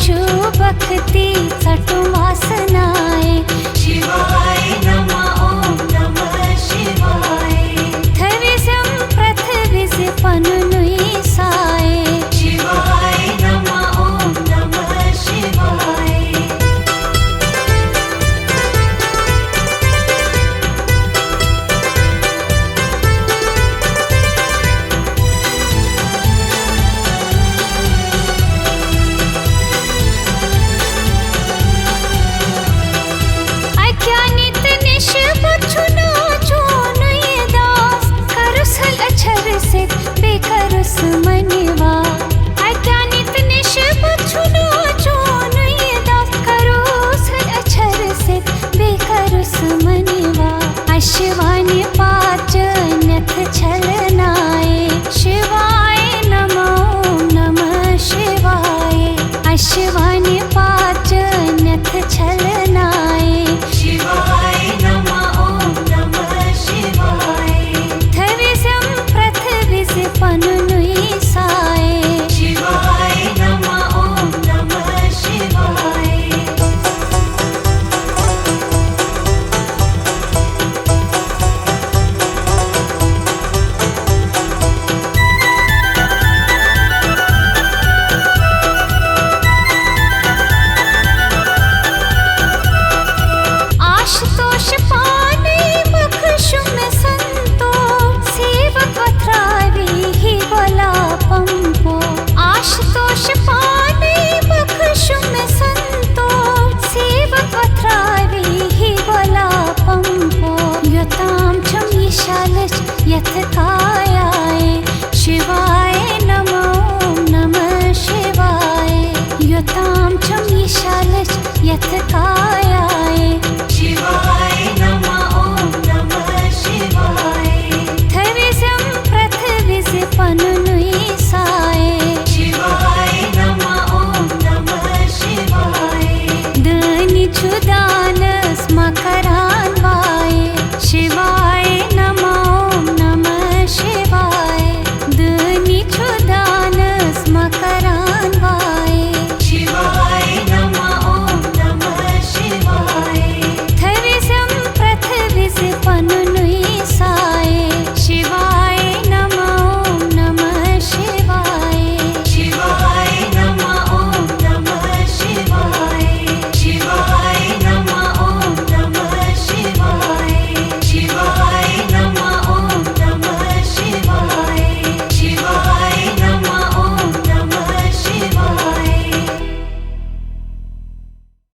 भक्ति सटुवासनाए शिवाय नमः ॐ नमः शिवाय थविसं पृथ्वीस पनुनुई साए शिवाय नमः ॐ नमः शिवाय अज्ञानित निश बछुना चोनुई दास करुसल अक्षर से बेकरुस मनवा अज्ञानित निश बछुना चोनुई दास करुसल अक्षर से बेकरुस मनवा अशिवानी पाचन्यथ छलनाए शिवाय नमो नमः शिवाय अशिवानी पाचन्यथ छलनाए शिवाय नमः ॐ नमः शिवाय थविसं पृथ्वीस पनुनुई साए शिवाय नमः ॐ नमः शिवाय आशुतोष पाने बख्शु में संतो सेवक अथरावी ही बोला पंपो आशुतोष पाने बख्शु में संतो सेवक अथरावी ही बोला पंपो यताम छम यशालच यथ कायाए शिवाय नमो नमः शिवाय यताम छम यशालच यथ कायाए